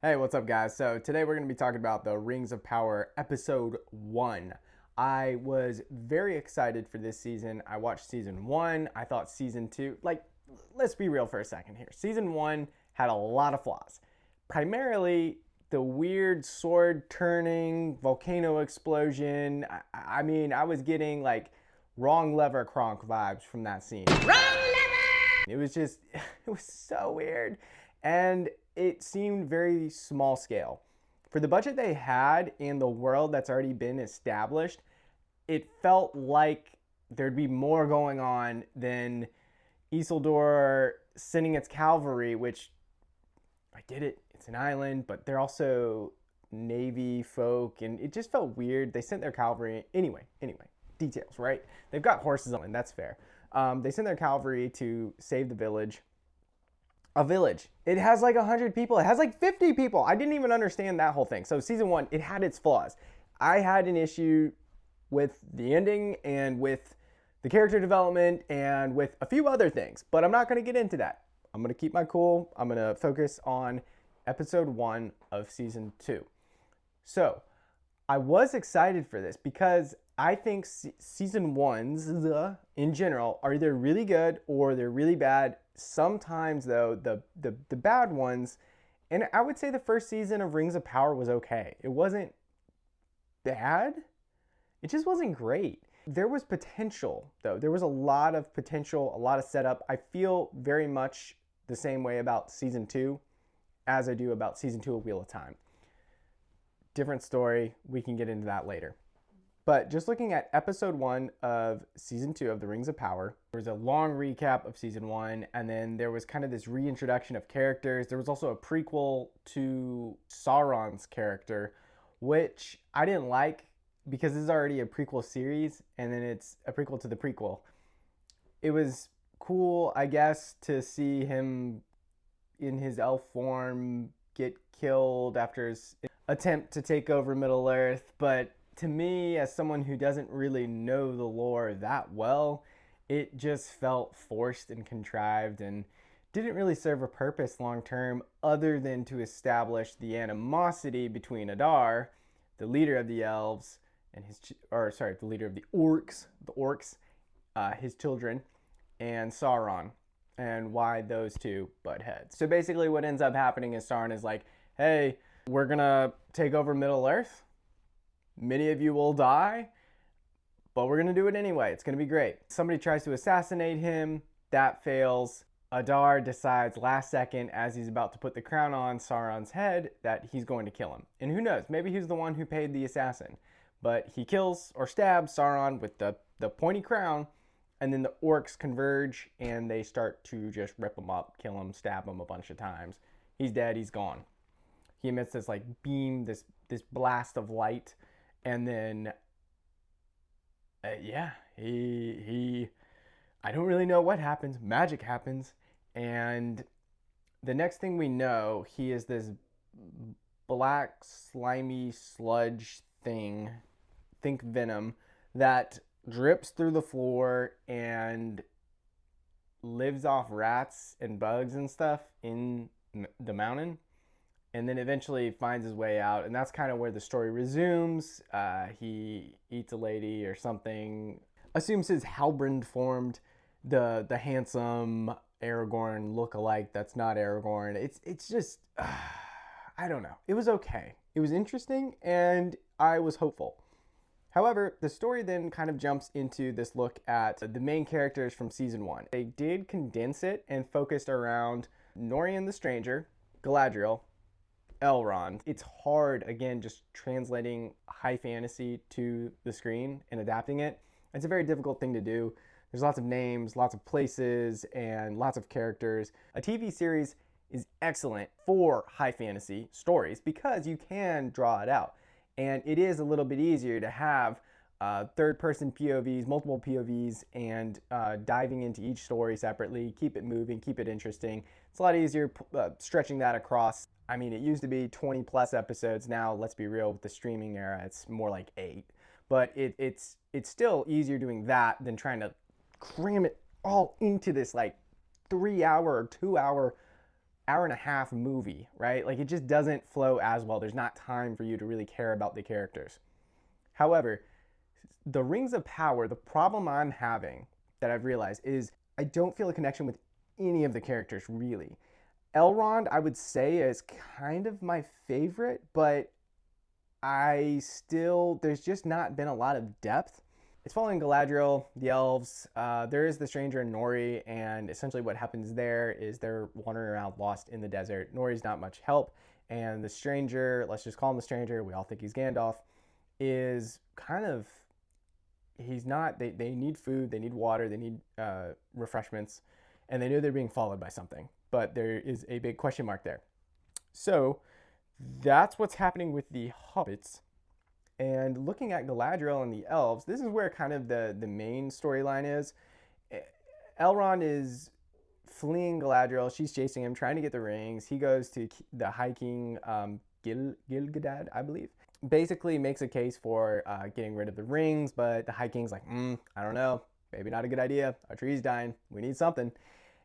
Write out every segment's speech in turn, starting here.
Hey, what's up, guys? So, today we're going to be talking about the Rings of Power Episode 1. I was very excited for this season. I watched Season 1. I thought Season 2, let's be real for a second here. Season 1 had a lot of flaws. Primarily, the weird sword turning, volcano explosion. I was getting wrong lever Kronk vibes from that scene. It was just, it was so weird. And it seemed very small scale. For the budget they had and the world that's already been established, it felt like there'd be more going on than Isildur sending its cavalry, which I get it, it's an island, but they're also Navy folk, and it just felt weird. They sent their cavalry, anyway, details, right? They've got horses on, that's fair. They sent their cavalry to save the village. A village. It has 100 people. It has 50 people. I didn't even understand that whole thing. So season 1, it had its flaws. I had an issue with the ending and with the character development and with a few other things, but I'm not going to get into that. I'm going to keep my cool. I'm going to focus on episode 1 of season 2. So I was excited for this because I think season 1s in general are either really good or they're really bad. Sometimes, though, the bad ones, and I would say the first season of Rings of Power was okay. It wasn't bad. It just wasn't great. There was potential, though. There was a lot of potential, a lot of setup. I feel very much the same way about season 2 as I do about season 2 of Wheel of Time. Different story. We can get into that later. But just looking at episode 1 of season 2 of The Rings of Power, there was a long recap of season 1, and then there was kind of this reintroduction of characters. There was also a prequel to Sauron's character, which I didn't like because this is already a prequel series, and then it's a prequel to the prequel. It was cool, I guess, to see him in his elf form get killed after his attempt to take over Middle-earth, but to me, as someone who doesn't really know the lore that well, it just felt forced and contrived and didn't really serve a purpose long term other than to establish the animosity between Adar, the leader of the elves, and the leader of the orcs, his children, and Sauron, and why those two butt heads. So basically what ends up happening is Sauron is like, hey, we're gonna take over Middle-earth. Many of you will die, but we're going to do it anyway. It's going to be great. Somebody tries to assassinate him. That fails. Adar decides last second, as he's about to put the crown on Sauron's head, that he's going to kill him. And who knows? Maybe he's the one who paid the assassin. But he kills or stabs Sauron with the pointy crown, and then the orcs converge, and they start to just rip him up, kill him, stab him a bunch of times. He's dead. He's gone. He emits this beam, this blast of light. And then, he I don't really know what happens. Magic happens. And the next thing we know, he is this black, slimy sludge thing, think venom, that drips through the floor and lives off rats and bugs and stuff in the mountain. And then eventually finds his way out, and that's kind of where the story resumes. He eats a lady or something, assumes his Halbrand formed the handsome Aragorn look-alike that's not Aragorn. It's just, I don't know. It was okay. It was interesting, and I was hopeful. However, the story then kind of jumps into this look at the main characters from season 1. They did condense it and focused around Norian the Stranger, Galadriel, Elrond. It's hard, again, just translating high fantasy to the screen and adapting it. It's a very difficult thing to do. There's lots of names, lots of places, and lots of characters. A TV series is excellent for high fantasy stories because you can draw it out. And it is a little bit easier to have third-person POVs, multiple POVs, and diving into each story separately, keep it moving, keep it interesting. It's a lot easier stretching that across. I mean, it used to be 20 plus episodes. Now, let's be real, with the streaming era, it's more like 8. But it's still easier doing that than trying to cram it all into this 3-hour or 2-hour hour and a half movie, right? Like, it just doesn't flow as well. There's not time for you to really care about the characters. However, the Rings of Power, the problem I'm having that I've realized is I don't feel a connection with any of the characters, really. Elrond, I would say, is kind of my favorite, but there's just not been a lot of depth. It's following Galadriel, the elves. There is the stranger in Nori, and essentially what happens there is they're wandering around lost in the desert. Nori's not much help, and the stranger, let's just call him the stranger, we all think he's Gandalf, is kind of, he's not, they need food, they need water, they need refreshments, and they know they're being followed by something, but there is a big question mark there. So that's what's happening with the hobbits. And looking at Galadriel and the elves, this is where kind of the main storyline is. Elrond is fleeing Galadriel. She's chasing him, trying to get the rings. He goes to the High King Gil-galad, I believe. Basically makes a case for getting rid of the rings, but the High King's like, I don't know. Maybe not a good idea. Our tree's dying. We need something.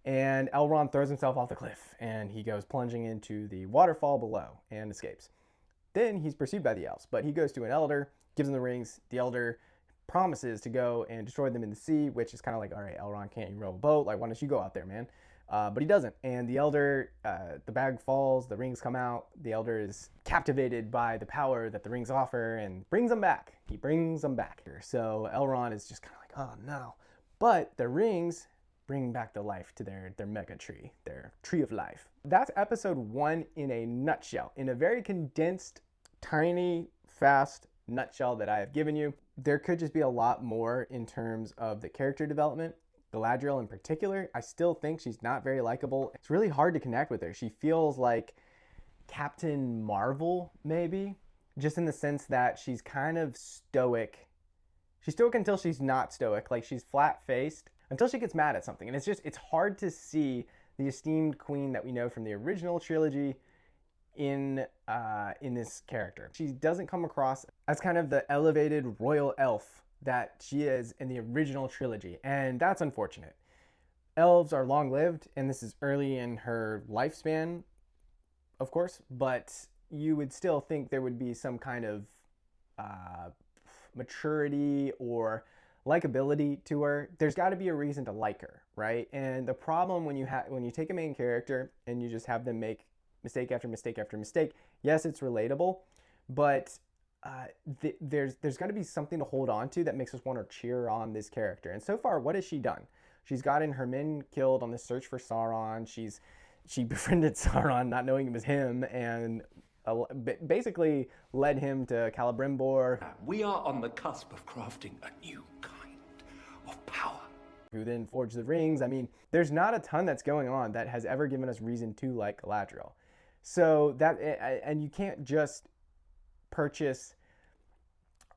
And Elrond throws himself off the cliff, and he goes plunging into the waterfall below and escapes. Then he's pursued by the elves, but he goes to an elder, gives him the rings. The elder promises to go and destroy them in the sea, which is kind of like, all right, Elrond, can't you row a boat? Like, why don't you go out there, man? But he doesn't. And the elder, the bag falls, the rings come out. The elder is captivated by the power that the rings offer and brings them back. He brings them back. So Elrond is just kind of like, oh no. But the rings bring back the life to their mega tree, their tree of life. That's episode 1 in a nutshell, in a very condensed, tiny, fast nutshell that I have given you. There could just be a lot more in terms of the character development. Galadriel in particular, I still think she's not very likable. It's really hard to connect with her. She feels like Captain Marvel, maybe, just in the sense that she's kind of stoic. She's stoic until she's not stoic. Like, she's flat-faced until she gets mad at something. And it's hard to see the esteemed queen that we know from the original trilogy in this character. She doesn't come across as kind of the elevated royal elf that she is in the original trilogy, and that's unfortunate. Elves are long-lived, and this is early in her lifespan, of course, but you would still think there would be some kind of maturity or likability to her. There's got to be a reason to like her, right? And the problem when you take a main character and you just have them make mistake after mistake after mistake, yes, it's relatable, but there's got to be something to hold on to that makes us want to cheer on this character. And so far, what has she done? She's gotten her men killed on the search for Sauron. She befriended Sauron, not knowing it was him, and basically led him to Celebrimbor. We are on the cusp of crafting a new kind of power. Who then forged the rings. I mean, there's not a ton that's going on that has ever given us reason to like Galadriel. So and you can't just purchase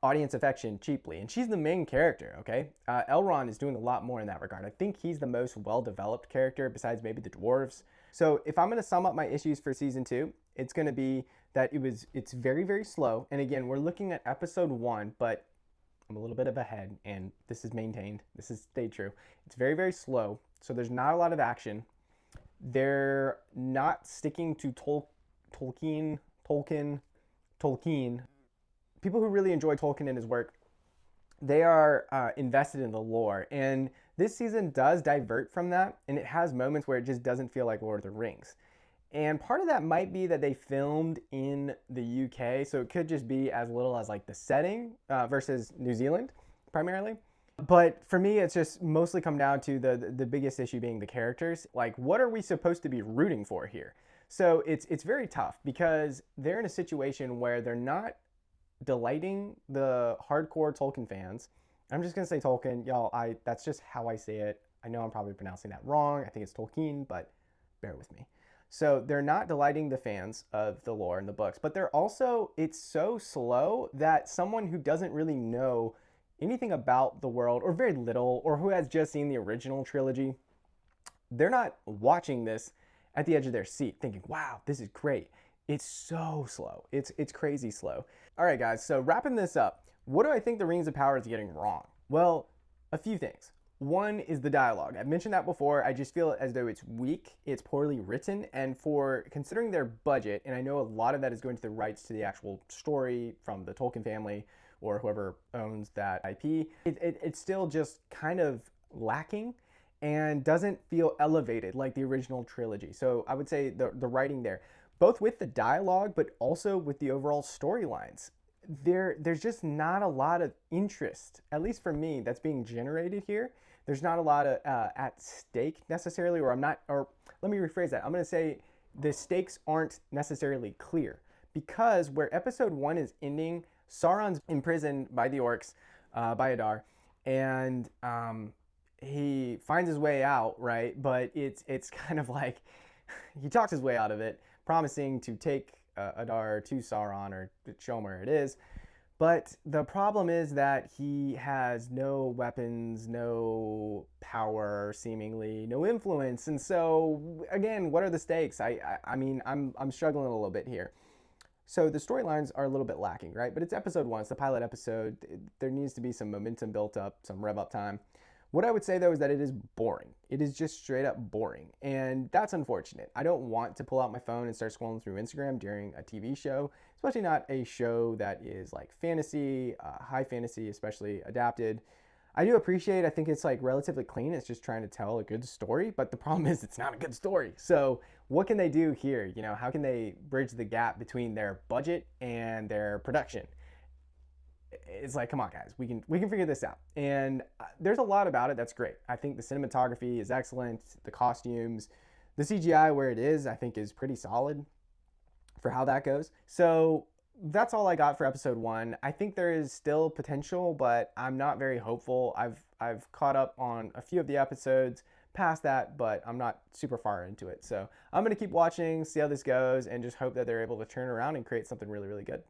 audience affection cheaply. And she's the main character, okay? Elrond is doing a lot more in that regard. I think he's the most well-developed character besides maybe the dwarves. So if I'm going to sum up my issues for season 2, it's going to be that it's very, very slow. And again, we're looking at episode 1, but I'm a little bit of ahead, and this is maintained. This has stayed true. It's very, very slow. So there's not a lot of action. They're not sticking to Tolkien. People who really enjoy Tolkien and his work, they are invested in the lore. And this season does divert from that, and it has moments where it just doesn't feel like Lord of the Rings. And part of that might be that they filmed in the UK, so it could just be as little as like the setting versus New Zealand, primarily. But for me, it's just mostly come down to the biggest issue being the characters. Like, what are we supposed to be rooting for here? So it's very tough because they're in a situation where they're not delighting the hardcore Tolkien fans. I'm just gonna say Tolkien, y'all. That's just how I say it. I know I'm probably pronouncing that wrong. I think it's Tolkien, but bear with me. So they're not delighting the fans of the lore and the books, but it's so slow that someone who doesn't really know anything about the world, or very little, or who has just seen the original trilogy, they're not watching this at the edge of their seat thinking, wow, this is great. It's so slow. It's crazy slow. All right, guys, so wrapping this up, what do I think the Rings of Power is getting wrong? Well, a few things. One is the dialogue. I've mentioned that before. I just feel as though it's weak, it's poorly written, and for considering their budget, and I know a lot of that is going to the rights to the actual story from the Tolkien family or whoever owns that IP, it's still just kind of lacking and doesn't feel elevated like the original trilogy. So I would say the writing there, both with the dialogue, but also with the overall storylines, there's just not a lot of interest, at least for me, that's being generated here. There's not a lot of at stake necessarily, or I'm not, or let me rephrase that. I'm going to say the stakes aren't necessarily clear because where episode one is ending, Sauron's imprisoned by the orcs, by Adar, and he finds his way out, right? But it's kind of like he talks his way out of it, promising to take Adar to Sauron or show him where it is. But the problem is that he has no weapons, no power, seemingly no influence, and so again, what are the stakes? I mean, I'm struggling a little bit here. So the storylines are a little bit lacking, right? But it's episode one, it's the pilot episode. There needs to be some momentum built up, some rev up time. What I would say though is that it is boring. It is just straight up boring. And that's unfortunate. I don't want to pull out my phone and start scrolling through Instagram during a TV show, especially not a show that is like fantasy, high fantasy, especially adapted. I do appreciate, I think it's like relatively clean. It's just trying to tell a good story, but the problem is it's not a good story. So what can they do here? You know, how can they bridge the gap between their budget and their production? It's like, come on, guys, we can figure this out. And there's a lot about it that's great. I think the cinematography is excellent, the costumes, the CGI where it is, I think is pretty solid for how that goes. So that's all I got for episode one. I think there is still potential, but I'm not very hopeful. I've caught up on a few of the episodes past that, but I'm not super far into it. So I'm gonna keep watching, see how this goes, and just hope that they're able to turn around and create something really, really good.